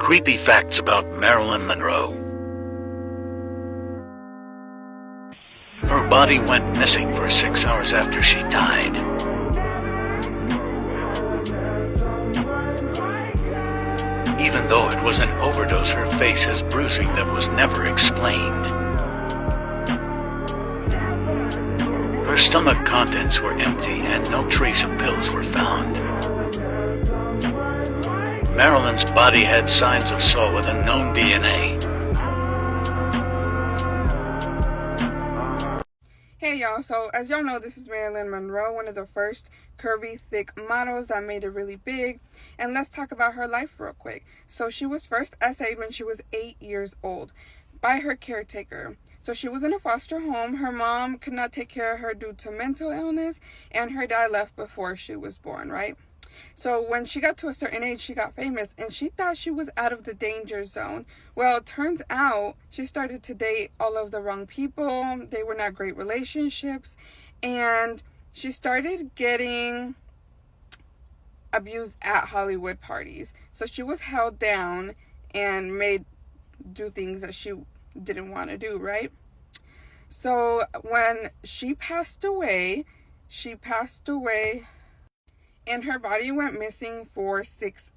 Creepy facts about Marilyn Monroe. Her body went missing for 6 hours after she died. Even though it was an overdose, her face has bruising that was never explained. Her stomach contents were empty and no trace of pills were found. Marilyn's body had signs of Saul with unknown DNA. Hey y'all, so as y'all know, this is Marilyn Monroe, one of the first curvy, thick models that made it really big. And let's talk about her life real quick. So she was first essayed when she was 8 years old by her caretaker. So she was in a foster home. Her mom could not take care of her due to mental illness, and her dad left before she was born, right? So when she got to a certain age, she got famous, and she thought she was out of the danger zone. Well, it turns out she started to date all of the wrong people. They were not great relationships, and she started getting abused at Hollywood parties. So she was held down and made do things that she didn't want to do, right? So when she passed away, and her body went missing for 6+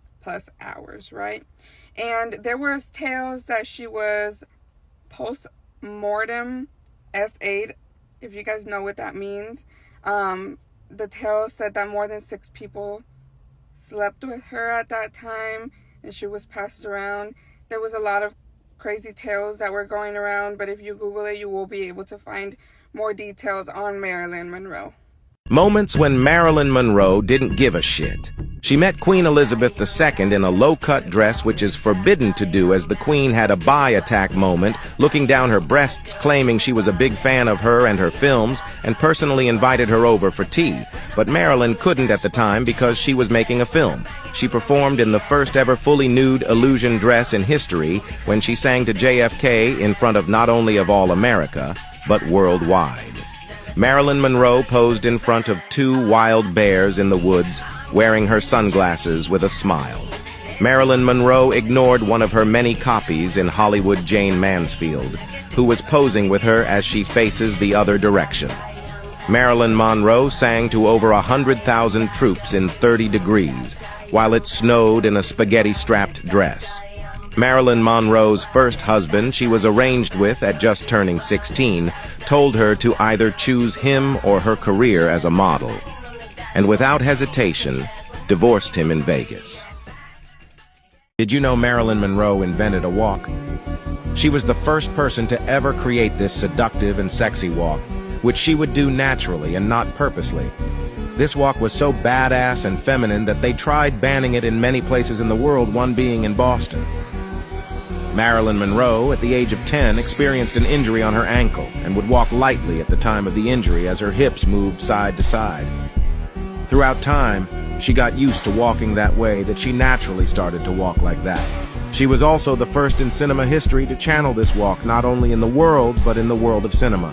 hours, right? And there was tales that she was post-mortem SA'd, if you guys know what that means. The tales said that more than 6 people slept with her at that time, and she was passed around. There was a lot of crazy tales that were going around, but if you Google it, you will be able to find more details on Marilyn Monroe. Moments when Marilyn Monroe didn't give a shit. She met Queen Elizabeth II in a low-cut dress, which is forbidden to do, as the Queen had a bi attack moment, looking down her breasts, claiming she was a big fan of her and her films, and personally invited her over for tea. But Marilyn couldn't at the time because she was making a film. She performed in the first ever fully nude illusion dress in history when she sang to JFK in front of not only of all America, but worldwide. Marilyn Monroe posed in front of 2 wild bears in the woods, wearing her sunglasses with a smile. Marilyn Monroe ignored one of her many copies in Hollywood, Jane Mansfield, who was posing with her as she faces the other direction. Marilyn Monroe sang to over 100,000 troops in 30 degrees, while it snowed in a spaghetti-strapped dress. Marilyn Monroe's first husband, she was arranged with at just turning 16, told her to either choose him or her career as a model, and without hesitation, divorced him in Vegas. Did you know Marilyn Monroe invented a walk? She was the first person to ever create this seductive and sexy walk, which she would do naturally and not purposely. This walk was so badass and feminine that they tried banning it in many places in the world, one being in Boston. Marilyn Monroe, at the age of 10, experienced an injury on her ankle and would walk lightly at the time of the injury as her hips moved side to side. Throughout time, she got used to walking that way, that she naturally started to walk like that. She was also the first in cinema history to channel this walk, not only in the world, but in the world of cinema.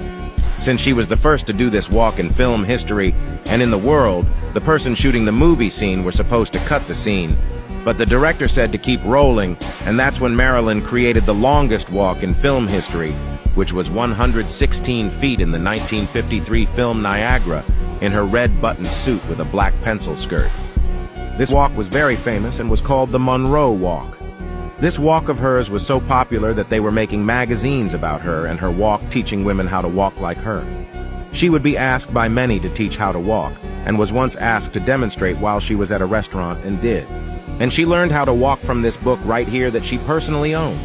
Since she was the first to do this walk in film history and in the world, the person shooting the movie scene were supposed to cut the scene. But the director said to keep rolling, and that's when Marilyn created the longest walk in film history, which was 116 feet in the 1953 film Niagara, in her red buttoned suit with a black pencil skirt. This walk was very famous and was called the Monroe Walk. This walk of hers was so popular that they were making magazines about her and her walk, teaching women how to walk like her. She would be asked by many to teach how to walk, and was once asked to demonstrate while she was at a restaurant and did. And she learned how to walk from this book right here that she personally owned.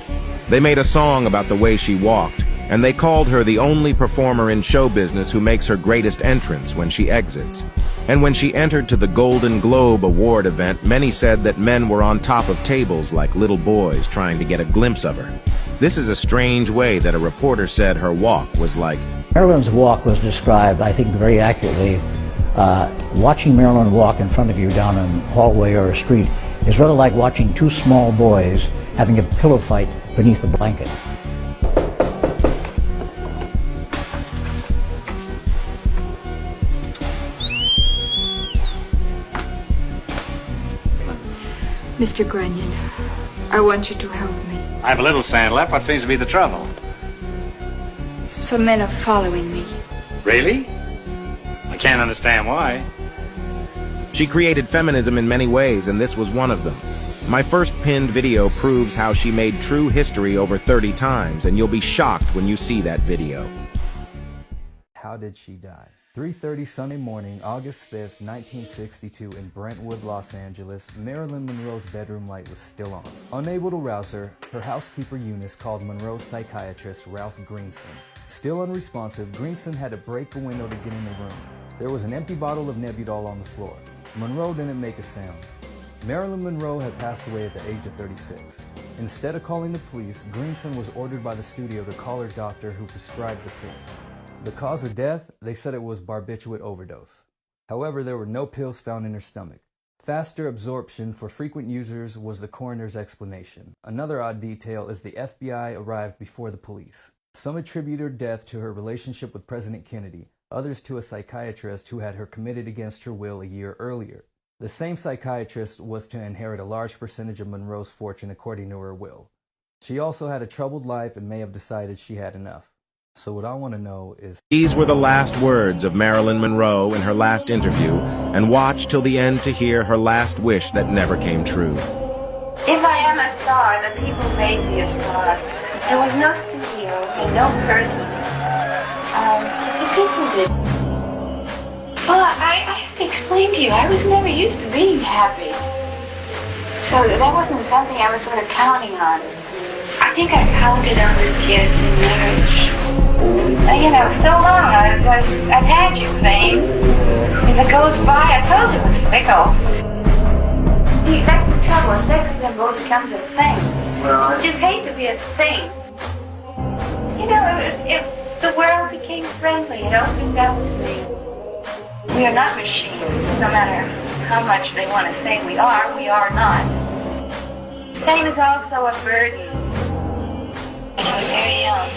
They made a song about the way she walked, and they called her the only performer in show business who makes her greatest entrance when she exits. And when she entered to the Golden Globe Award event, many said that men were on top of tables like little boys trying to get a glimpse of her. This is a strange way that a reporter said her walk was like. Marilyn's walk was described, I think, very accurately. Watching Marilyn walk in front of you down a hallway or a street is rather like watching 2 small boys having a pillow fight beneath a blanket. Mr. Grunion, I want you to help me. I have a little sand left. What seems to be the trouble? Some men are following me. Really? I can't understand why. She created feminism in many ways, and this was one of them. My first pinned video proves how she made true history over 30 times, and you'll be shocked when you see that video. How did she die? 3:30 Sunday morning, August 5th, 1962, in Brentwood, Los Angeles, Marilyn Monroe's bedroom light was still on. Unable to rouse her, her housekeeper Eunice called Monroe's psychiatrist, Ralph Greenson. Still unresponsive, Greenson had to break a window to get in the room. There was an empty bottle of Nebudol on the floor. Monroe didn't make a sound. Marilyn Monroe had passed away at the age of 36. Instead of calling the police, Greenson was ordered by the studio to call her doctor, who prescribed the pills. The cause of death, they said it was barbiturate overdose. However, there were no pills found in her stomach. Faster absorption for frequent users was the coroner's explanation. Another odd detail is the FBI arrived before the police. Some attribute her death to her relationship with President Kennedy, others to a psychiatrist who had her committed against her will a year earlier. The same psychiatrist was to inherit a large percentage of Monroe's fortune according to her will. She also had a troubled life and may have decided she had enough. So what I want to know is... These were the last words of Marilyn Monroe in her last interview, and watch till the end to hear her last wish that never came true. If I am a star, the people made me a star. There was no studio and no person. The people did. Well, I have to explain to you, I was never used to being happy. So that wasn't something I was sort of counting on. I think I counted on this kiss in marriage. You know, so long I've had you, Fame. If it goes by, I told you it was fickle. See, that's the trouble. Sex symbols becomes a thing. Well, you just hate to be a thing. You know, if the world became friendly, it opened up to me. We are not machines. No matter how much they want to say we are not. Fame is also a burden. When I was very young,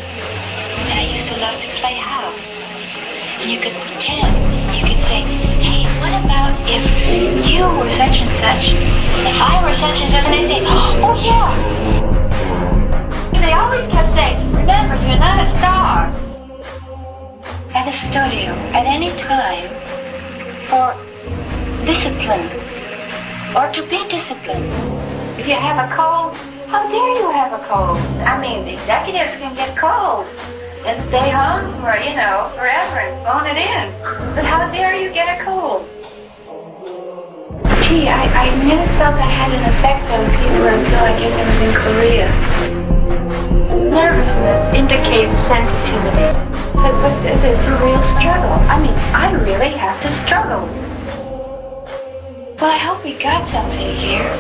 and I used to love to play house. And you could pretend, you could say, hey, what about if you were such and such, if I were such and such, and they'd say, oh yeah. And they always kept saying, remember, you're not a star. At the studio, at any time, for discipline, or to be disciplined. If you have a cold, how dare you have a cold? I mean, the executives can get cold and stay home for, forever and phone it in. But how dare you get a cold? Gee, I never felt I had an effect on people until I guess I was in Korea. Nervousness indicates sensitivity. But it's a real struggle. I mean, I really have to struggle. Well, I hope we got something here.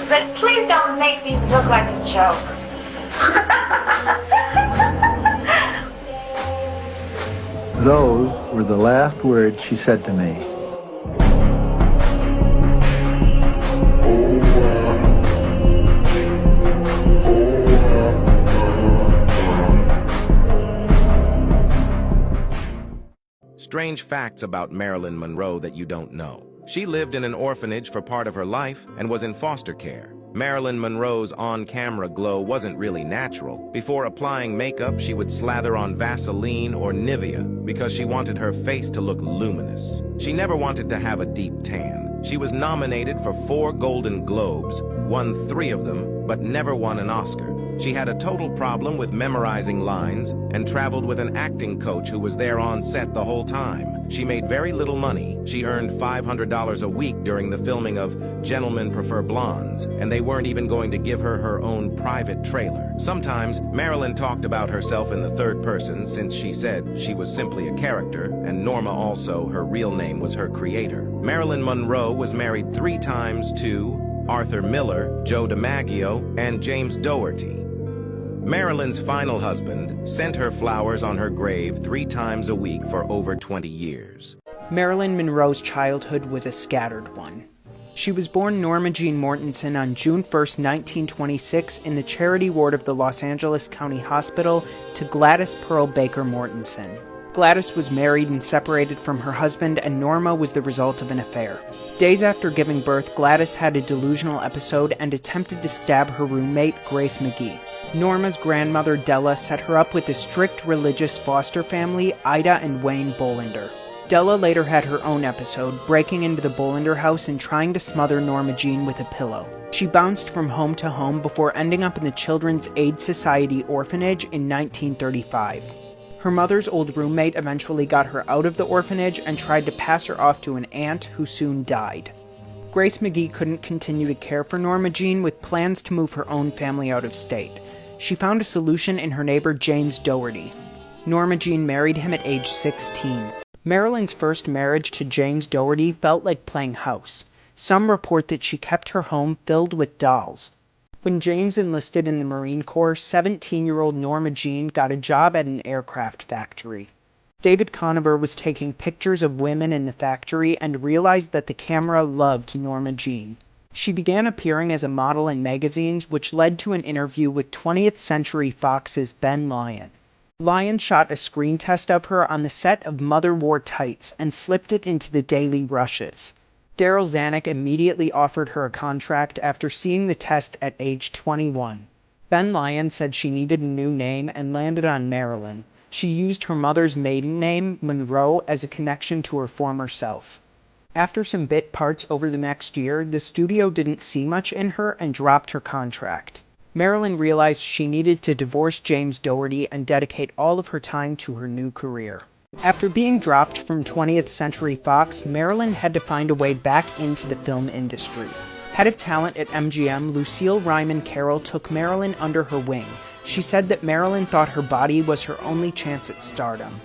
But please don't make these look like a joke. Those were the last words she said to me. Strange facts about Marilyn Monroe that you don't know. She lived in an orphanage for part of her life and was in foster care. Marilyn Monroe's on-camera glow wasn't really natural. Before applying makeup, she would slather on Vaseline or Nivea because she wanted her face to look luminous. She never wanted to have a deep tan. She was nominated for 4 Golden Globes, won 3 of them, but never won an Oscar. She had a total problem with memorizing lines and traveled with an acting coach who was there on set the whole time. She made very little money. She earned $500 a week during the filming of Gentlemen Prefer Blondes, and they weren't even going to give her her own private trailer. Sometimes, Marilyn talked about herself in the third person since she said she was simply a character, and Norma also, her real name, was her creator. Marilyn Monroe was married 3 times to Arthur Miller, Joe DiMaggio, and James Dougherty. Marilyn's final husband sent her flowers on her grave 3 times a week for over 20 years. Marilyn Monroe's childhood was a scattered one. She was born Norma Jean Mortensen on June 1, 1926 in the charity ward of the Los Angeles County Hospital to Gladys Pearl Baker Mortensen. Gladys was married and separated from her husband, and Norma was the result of an affair. Days after giving birth, Gladys had a delusional episode and attempted to stab her roommate, Grace McGee. Norma's grandmother, Della, set her up with a strict religious foster family, Ida and Wayne Bolander. Della later had her own episode, breaking into the Bolander house and trying to smother Norma Jean with a pillow. She bounced from home to home before ending up in the Children's Aid Society orphanage in 1935. Her mother's old roommate eventually got her out of the orphanage and tried to pass her off to an aunt who soon died. Grace McGee couldn't continue to care for Norma Jean with plans to move her own family out of state. She found a solution in her neighbor James Doherty. Norma Jean married him at age 16. Marilyn's first marriage to James Doherty felt like playing house. Some report that she kept her home filled with dolls. When James enlisted in the Marine Corps, 17-year-old Norma Jean got a job at an aircraft factory. David Conover was taking pictures of women in the factory and realized that the camera loved Norma Jean. She began appearing as a model in magazines, which led to an interview with 20th Century Fox's Ben Lyon. Lyon shot a screen test of her on the set of Mother Wore Tights and slipped it into the daily rushes. Daryl Zanuck immediately offered her a contract after seeing the test at age 21. Ben Lyon said she needed a new name and landed on Marilyn. She used her mother's maiden name, Monroe, as a connection to her former self. After some bit parts over the next year, the studio didn't see much in her and dropped her contract. Marilyn realized she needed to divorce James Doherty and dedicate all of her time to her new career. After being dropped from 20th Century Fox, Marilyn had to find a way back into the film industry. Head of talent at MGM, Lucille Ryman Carroll took Marilyn under her wing. She said that Marilyn thought her body was her only chance at stardom.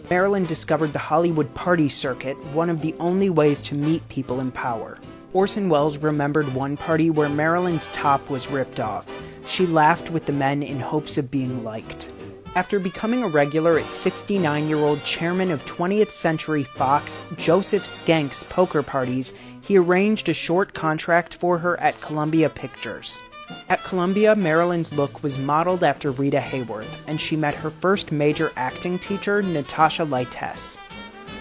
Marilyn discovered the Hollywood party circuit, one of the only ways to meet people in power. Orson Welles remembered one party where Marilyn's top was ripped off. She laughed with the men in hopes of being liked. After becoming a regular at 69-year-old chairman of 20th Century Fox, Joseph Skank's poker parties, he arranged a short contract for her at Columbia Pictures. At Columbia, Marilyn's look was modeled after Rita Hayworth, and she met her first major acting teacher, Natasha Lytess.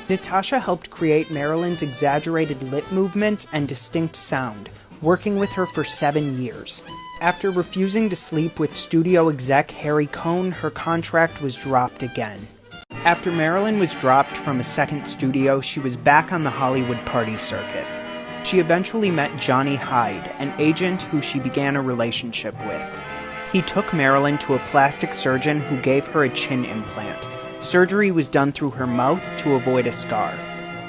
Natasha helped create Marilyn's exaggerated lip movements and distinct sound, working with her for 7 years. After refusing to sleep with studio exec Harry Cohn, her contract was dropped again. After Marilyn was dropped from a second studio, she was back on the Hollywood party circuit. She eventually met Johnny Hyde, an agent who she began a relationship with. He took Marilyn to a plastic surgeon who gave her a chin implant. Surgery was done through her mouth to avoid a scar.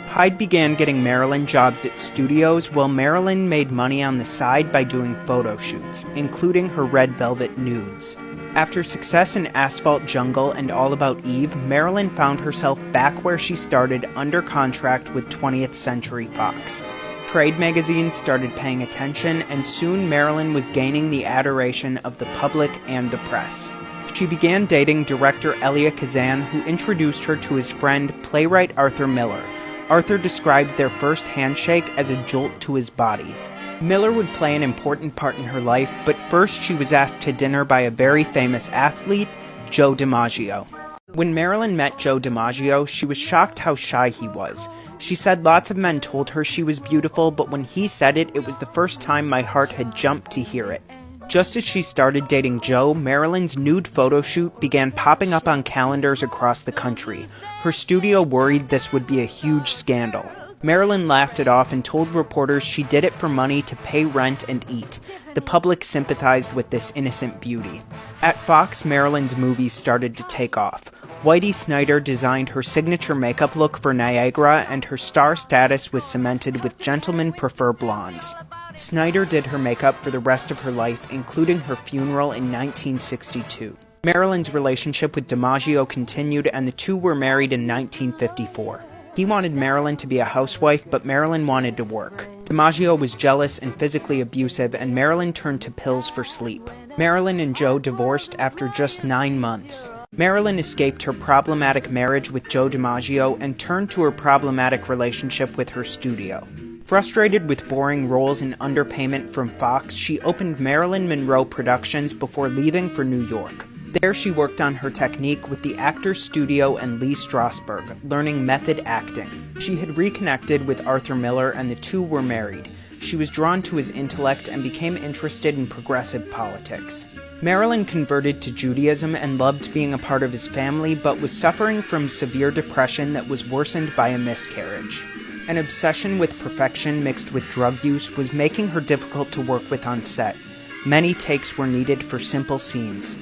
Hyde began getting Marilyn jobs at studios, while Marilyn made money on the side by doing photo shoots, including her Red Velvet nudes. After success in Asphalt Jungle and All About Eve, Marilyn found herself back where she started under contract with 20th Century Fox. Trade magazines started paying attention, and soon Marilyn was gaining the adoration of the public and the press. She began dating director Elia Kazan, who introduced her to his friend, playwright Arthur Miller. Arthur described their first handshake as a jolt to his body. Miller would play an important part in her life, but first she was asked to dinner by a very famous athlete, Joe DiMaggio. When Marilyn met Joe DiMaggio, she was shocked how shy he was. She said lots of men told her she was beautiful, but when he said it, it was the first time my heart had jumped to hear it. Just as she started dating Joe, Marilyn's nude photo shoot began popping up on calendars across the country. Her studio worried this would be a huge scandal. Marilyn laughed it off and told reporters she did it for money to pay rent and eat. The public sympathized with this innocent beauty. At Fox, Marilyn's movies started to take off. Whitey Snyder designed her signature makeup look for Niagara, and her star status was cemented with Gentlemen Prefer Blondes. Snyder did her makeup for the rest of her life, including her funeral in 1962. Marilyn's relationship with DiMaggio continued, and the two were married in 1954. He wanted Marilyn to be a housewife, but Marilyn wanted to work. DiMaggio was jealous and physically abusive, and Marilyn turned to pills for sleep. Marilyn and Joe divorced after just 9 months. Marilyn escaped her problematic marriage with Joe DiMaggio and turned to her problematic relationship with her studio. Frustrated with boring roles and underpayment from Fox, she opened Marilyn Monroe Productions before leaving for New York. There she worked on her technique with the Actors Studio and Lee Strasberg, learning method acting. She had reconnected with Arthur Miller and the two were married. She was drawn to his intellect and became interested in progressive politics. Marilyn converted to Judaism and loved being a part of his family, but was suffering from severe depression that was worsened by a miscarriage. An obsession with perfection mixed with drug use was making her difficult to work with on set. Many takes were needed for simple scenes.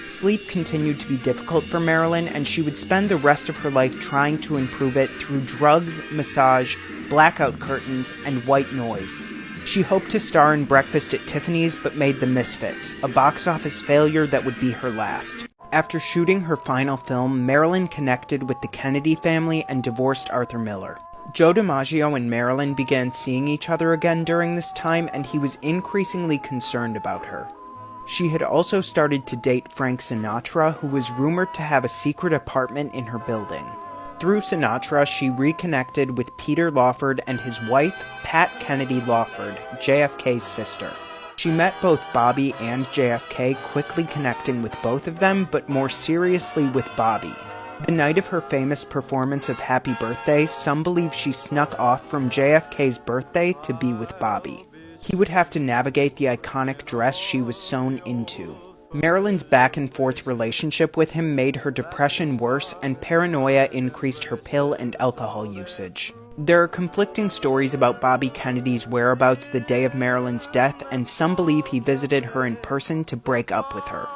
Sleep continued to be difficult for Marilyn, and she would spend the rest of her life trying to improve it through drugs, massage, blackout curtains, and white noise. She hoped to star in Breakfast at Tiffany's, but made The Misfits, a box office failure that would be her last. After shooting her final film, Marilyn connected with the Kennedy family and divorced Arthur Miller. Joe DiMaggio and Marilyn began seeing each other again during this time, and he was increasingly concerned about her. She had also started to date Frank Sinatra, who was rumored to have a secret apartment in her building. Through Sinatra, she reconnected with Peter Lawford and his wife, Pat Kennedy Lawford, JFK's sister. She met both Bobby and JFK, quickly connecting with both of them, but more seriously with Bobby. The night of her famous performance of Happy Birthday, some believe she snuck off from JFK's birthday to be with Bobby. He would have to navigate the iconic dress she was sewn into. Marilyn's back-and-forth relationship with him made her depression worse, and paranoia increased her pill and alcohol usage. There are conflicting stories about Bobby Kennedy's whereabouts the day of Marilyn's death, and some believe he visited her in person to break up with her.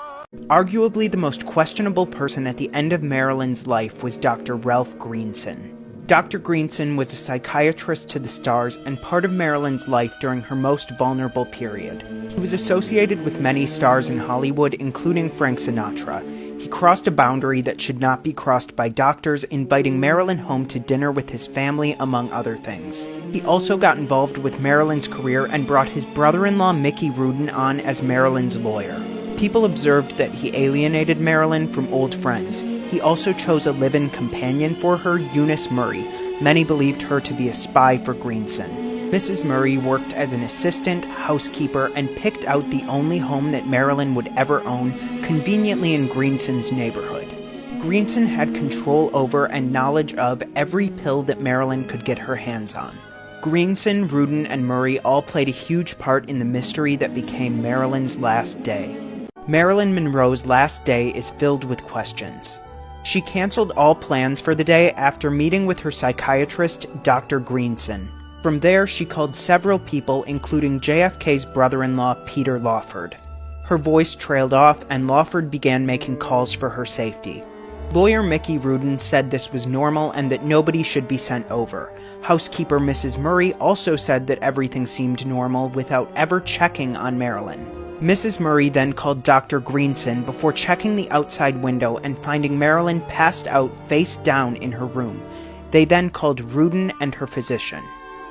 Arguably the most questionable person at the end of Marilyn's life was Dr. Ralph Greenson. Dr. Greenson was a psychiatrist to the stars and part of Marilyn's life during her most vulnerable period. He was associated with many stars in Hollywood, including Frank Sinatra. He crossed a boundary that should not be crossed by doctors, inviting Marilyn home to dinner with his family, among other things. He also got involved with Marilyn's career and brought his brother-in-law Mickey Rudin on as Marilyn's lawyer. People observed that he alienated Marilyn from old friends. He also chose a live-in companion for her, Eunice Murray. Many believed her to be a spy for Greenson. Mrs. Murray worked as an assistant, housekeeper, and picked out the only home that Marilyn would ever own, conveniently in Greenson's neighborhood. Greenson had control over and knowledge of every pill that Marilyn could get her hands on. Greenson, Rudin, and Murray all played a huge part in the mystery that became Marilyn's last day. Marilyn Monroe's last day is filled with questions. She canceled all plans for the day after meeting with her psychiatrist, Dr. Greenson. From there, she called several people, including JFK's brother-in-law, Peter Lawford. Her voice trailed off, and Lawford began making calls for her safety. Lawyer Mickey Rudin said this was normal and that nobody should be sent over. Housekeeper Mrs. Murray also said that everything seemed normal without ever checking on Marilyn. Mrs. Murray then called Dr. Greenson before checking the outside window and finding Marilyn passed out face down in her room. They then called Rudin and her physician.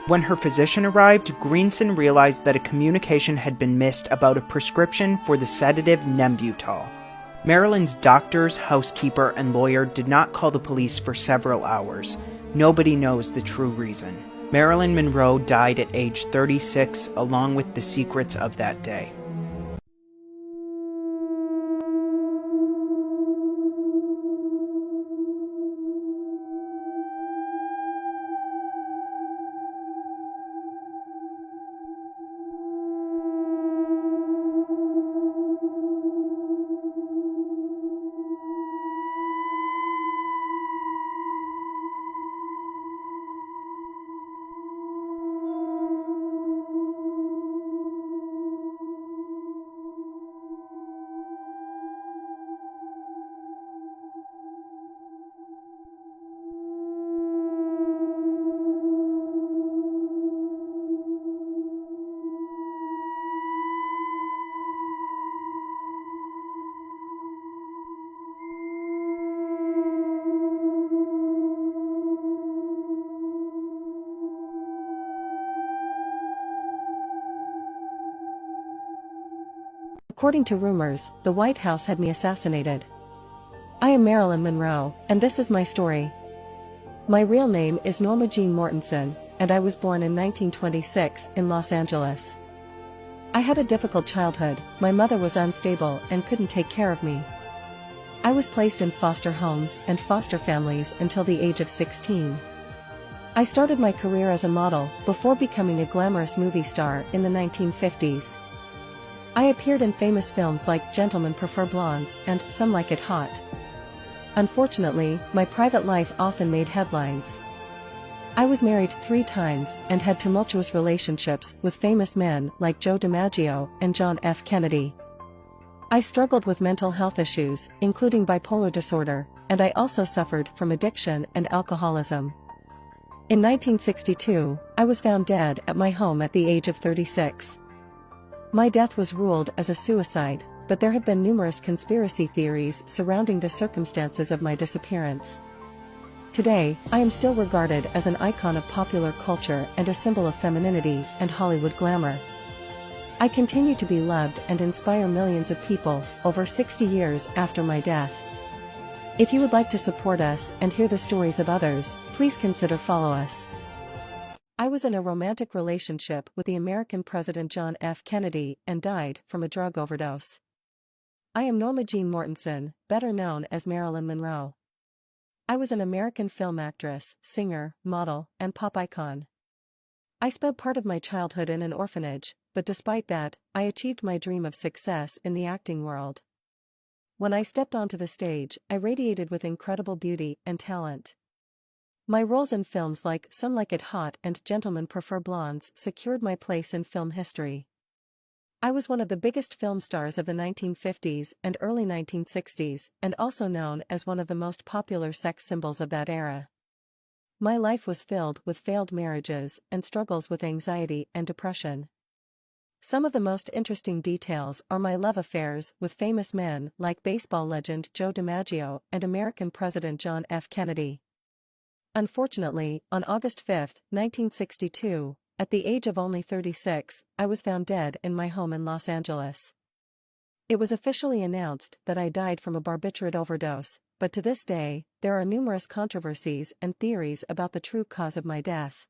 When her physician arrived, Greenson realized that a communication had been missed about a prescription for the sedative Nembutal. Marilyn's doctors, housekeeper, and lawyer did not call the police for several hours. Nobody knows the true reason. Marilyn Monroe died at age 36, along with the secrets of that day. According to rumors, the White House had me assassinated. I am Marilyn Monroe, and this is my story. My real name is Norma Jean Mortensen, and I was born in 1926 in Los Angeles. I had a difficult childhood. My mother was unstable and couldn't take care of me. I was placed in foster homes and foster families until the age of 16. I started my career as a model before becoming a glamorous movie star in the 1950s. I appeared in famous films like Gentlemen Prefer Blondes and Some Like It Hot. Unfortunately, my private life often made headlines. I was married 3 times and had tumultuous relationships with famous men like Joe DiMaggio and John F. Kennedy. I struggled with mental health issues, including bipolar disorder, and I also suffered from addiction and alcoholism. In 1962, I was found dead at my home at the age of 36. My death was ruled as a suicide, but there have been numerous conspiracy theories surrounding the circumstances of my disappearance. Today, I am still regarded as an icon of popular culture and a symbol of femininity and Hollywood glamour. I continue to be loved and inspire millions of people over 60 years after my death. If you would like to support us and hear the stories of others, please consider follow us. I was in a romantic relationship with the American President John F. Kennedy and died from a drug overdose. I am Norma Jean Mortensen, better known as Marilyn Monroe. I was an American film actress, singer, model, and pop icon. I spent part of my childhood in an orphanage, but despite that, I achieved my dream of success in the acting world. When I stepped onto the stage, I radiated with incredible beauty and talent. My roles in films like Some Like It Hot and Gentlemen Prefer Blondes secured my place in film history. I was one of the biggest film stars of the 1950s and early 1960s, and also known as one of the most popular sex symbols of that era. My life was filled with failed marriages and struggles with anxiety and depression. Some of the most interesting details are my love affairs with famous men like baseball legend Joe DiMaggio and American President John F. Kennedy. Unfortunately, on August 5, 1962, at the age of only 36, I was found dead in my home in Los Angeles. It was officially announced that I died from a barbiturate overdose, but to this day, there are numerous controversies and theories about the true cause of my death.